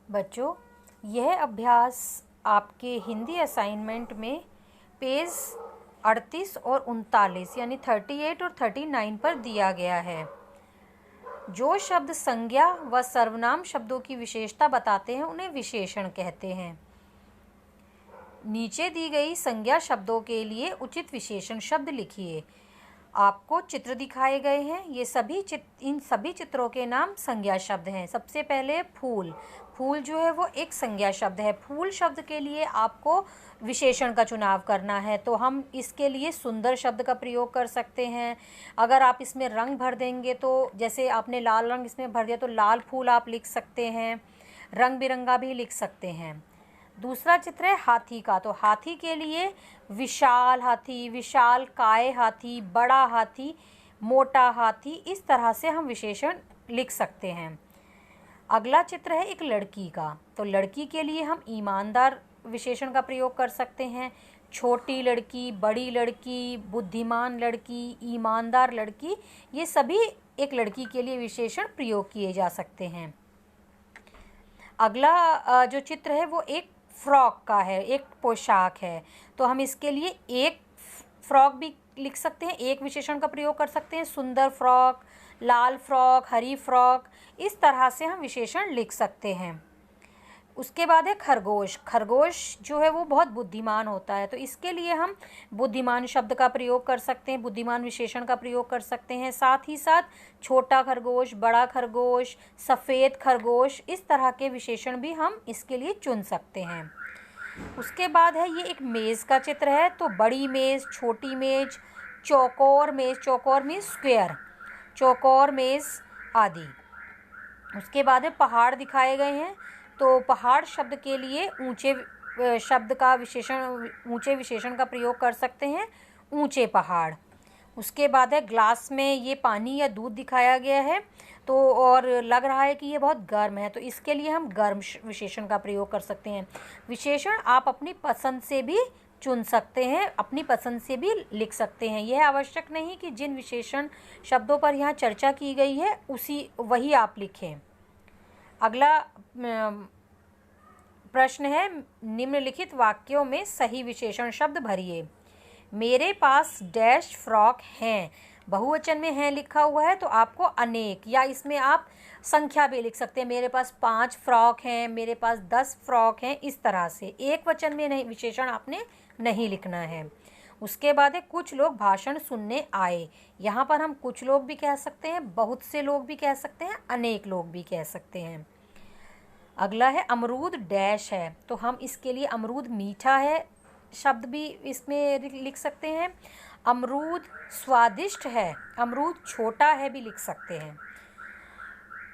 बच्चों, यह अभ्यास आपके हिंदी असाइनमेंट में पेज 38 और 39 यानी 38 और 39 पर दिया गया है। जो शब्द संज्ञा व सर्वनाम शब्दों की विशेषता बताते हैं उन्हें विशेषण कहते हैं। नीचे दी गई संज्ञा शब्दों के लिए उचित विशेषण शब्द लिखिए। आपको चित्र दिखाए गए हैं। इन सभी चित्रों के नाम संज्ञा शब्द हैं। सबसे पहले फूल। फूल जो है वो एक संज्ञा शब्द है। फूल शब्द के लिए आपको विशेषण का चुनाव करना है, तो हम इसके लिए सुंदर शब्द का प्रयोग कर सकते हैं। अगर आप इसमें रंग भर देंगे तो जैसे आपने लाल रंग इसमें भर दिया तो लाल फूल आप लिख सकते हैं, रंग बिरंगा भी लिख सकते हैं। दूसरा चित्र है हाथी का, तो हाथी के लिए विशाल हाथी, विशाल काय हाथी, बड़ा हाथी, मोटा हाथी, इस तरह से हम विशेषण लिख सकते हैं। अगला चित्र है एक लड़की का, तो लड़की के लिए हम ईमानदार विशेषण का प्रयोग कर सकते हैं। छोटी लड़की, बड़ी लड़की, बुद्धिमान लड़की, ईमानदार लड़की, ये सभी एक लड़की के लिए विशेषण प्रयोग किए जा सकते हैं। अगला जो चित्र है वो एक फ्रॉक का है, एक पोशाक है, तो हम इसके लिए एक फ्रॉक भी लिख सकते हैं, एक विशेषण का प्रयोग कर सकते हैं। सुंदर फ्रॉक, लाल फ्रॉक, हरी फ्रॉक, इस तरह से हम विशेषण लिख सकते हैं। उसके बाद है खरगोश। खरगोश जो है वो बहुत बुद्धिमान होता है, तो इसके लिए हम बुद्धिमान शब्द का प्रयोग कर सकते हैं, बुद्धिमान विशेषण का प्रयोग कर सकते हैं। साथ ही साथ छोटा खरगोश, बड़ा खरगोश, सफ़ेद खरगोश, इस तरह के विशेषण भी हम इसके लिए चुन सकते हैं। उसके बाद है ये एक मेज़ का चित्र है, तो बड़ी मेज़, छोटी मेज़, चौकोर मेज़, चौकोर मीन्स स्क्वायर, चौकोर मेज़ आदि। उसके बाद है पहाड़ दिखाए गए हैं, तो पहाड़ शब्द के लिए ऊंचे विशेषण का प्रयोग कर सकते हैं, ऊंचे पहाड़। उसके बाद है ग्लास में ये पानी या दूध दिखाया गया है, तो और लग रहा है कि ये बहुत गर्म है, तो इसके लिए हम गर्म विशेषण का प्रयोग कर सकते हैं। विशेषण आप अपनी पसंद से भी चुन सकते हैं, अपनी पसंद से भी लिख सकते हैं। यह आवश्यक नहीं कि जिन विशेषण शब्दों पर यहाँ चर्चा की गई है वही आप लिखें। अगला प्रश्न है, निम्नलिखित वाक्यों में सही विशेषण शब्द भरिए। मेरे पास डैश फ्रॉक हैं, बहुवचन में हैं लिखा हुआ है, तो आपको अनेक या इसमें आप संख्या भी लिख सकते हैं। मेरे पास 5 फ्रॉक हैं, मेरे पास 10 फ्रॉक हैं, इस तरह से एक वचन में नहीं, विशेषण आपने नहीं लिखना है। उसके बाद है कुछ लोग भाषण सुनने आए। यहाँ पर हम कुछ लोग भी कह सकते हैं, बहुत से लोग भी कह सकते हैं, अनेक लोग भी कह सकते हैं। अगला है अमरूद डैश है, तो हम इसके लिए अमरूद मीठा है शब्द भी इसमें लिख सकते हैं। अमरूद स्वादिष्ट है, अमरूद छोटा है भी लिख सकते हैं।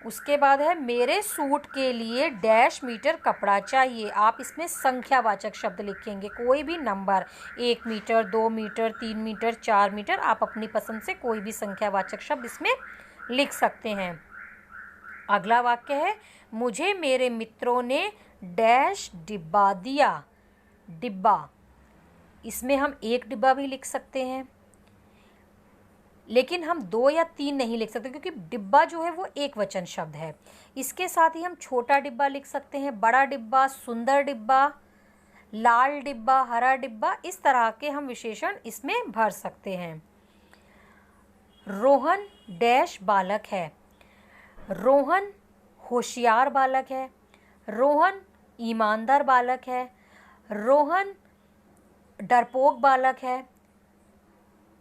उसके बाद है मेरे सूट के लिए डैश मीटर कपड़ा चाहिए। आप इसमें संख्यावाचक शब्द लिखेंगे, कोई भी नंबर, 1 मीटर, 2 मीटर, 3 मीटर, 4 मीटर, आप अपनी पसंद से कोई भी संख्यावाचक शब्द इसमें लिख सकते हैं। अगला वाक्य है मुझे मेरे मित्रों ने डैश डिब्बा दिया। डिब्बा, इसमें हम एक डिब्बा भी लिख सकते हैं, लेकिन हम 2 या 3 नहीं लिख सकते, क्योंकि डिब्बा जो है वो एक वचन शब्द है। इसके साथ ही हम छोटा डिब्बा लिख सकते हैं, बड़ा डिब्बा, सुंदर डिब्बा, लाल डिब्बा, हरा डिब्बा, इस तरह के हम विशेषण इसमें भर सकते हैं। रोहन डैश बालक है। रोहन होशियार बालक है, रोहन ईमानदार बालक है, रोहन डरपोक बालक है,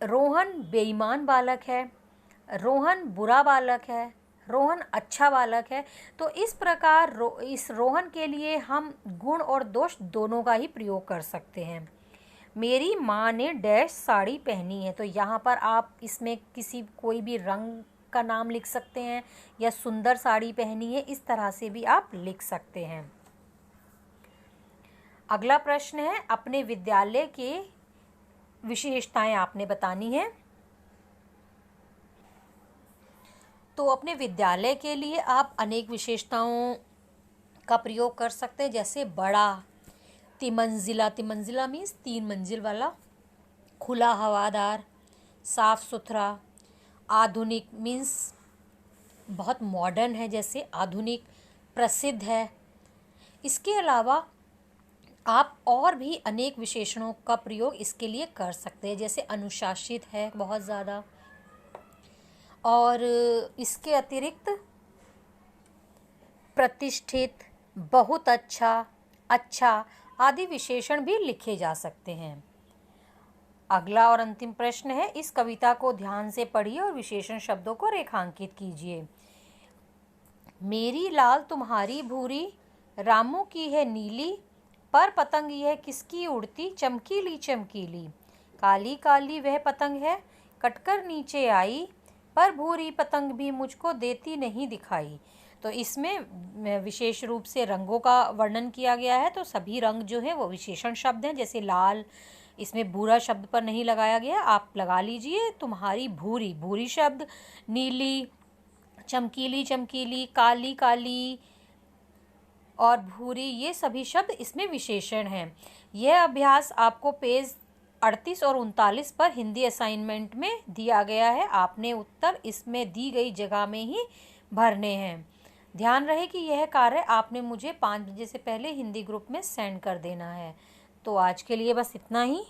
रोहन बेईमान बालक है, रोहन बुरा बालक है, रोहन अच्छा बालक है। तो इस प्रकार इस रोहन के लिए हम गुण और दोष दोनों का ही प्रयोग कर सकते हैं। मेरी माँ ने डैश साड़ी पहनी है, तो यहाँ पर आप इसमें कोई भी रंग का नाम लिख सकते हैं, या सुंदर साड़ी पहनी है, इस तरह से भी आप लिख सकते हैं। अगला प्रश्न है अपने विद्यालय के विशेषताएं आपने बतानी है। तो अपने विद्यालय के लिए आप अनेक विशेषताओं का प्रयोग कर सकते हैं, जैसे बड़ा, तिमंजिला, तिमंजिला मीन्स 3 मंजिल वाला, खुला हवादार, साफ सुथरा, आधुनिक मीन्स बहुत मॉडर्न है, जैसे आधुनिक, प्रसिद्ध है, इसके अलावा आप और भी अनेक विशेषणों का प्रयोग इसके लिए कर सकते हैं, जैसे अनुशासित है बहुत ज़्यादा, और इसके अतिरिक्त प्रतिष्ठित, बहुत अच्छा, अच्छा आदि विशेषण भी लिखे जा सकते हैं। अगला और अंतिम प्रश्न है, इस कविता को ध्यान से पढ़िए और विशेषण शब्दों को रेखांकित कीजिए। मेरी लाल तुम्हारी भूरी, रामू की है नीली, पर पतंग यह किसकी उड़ती, चमकीली चमकीली। काली काली वह पतंग है, कटकर नीचे आई, पर भूरी पतंग भी मुझको देती नहीं दिखाई। तो इसमें विशेष रूप से रंगों का वर्णन किया गया है। तो सभी रंग जो हैं वो विशेषण शब्द हैं, जैसे लाल, इसमें भूरा शब्द पर नहीं लगाया गया, आप लगा लीजिए। तुम्हारी भूरी, भूरी शब्द, नीली, चमकीली चमकीली, काली काली और भूरी, ये सभी शब्द इसमें विशेषण हैं। यह अभ्यास आपको पेज 38 और 39 पर हिंदी असाइनमेंट में दिया गया है। आपने उत्तर इसमें दी गई जगह में ही भरने हैं। ध्यान रहे कि यह कार्य आपने मुझे 5 बजे से पहले हिंदी ग्रुप में सेंड कर देना है। तो आज के लिए बस इतना ही।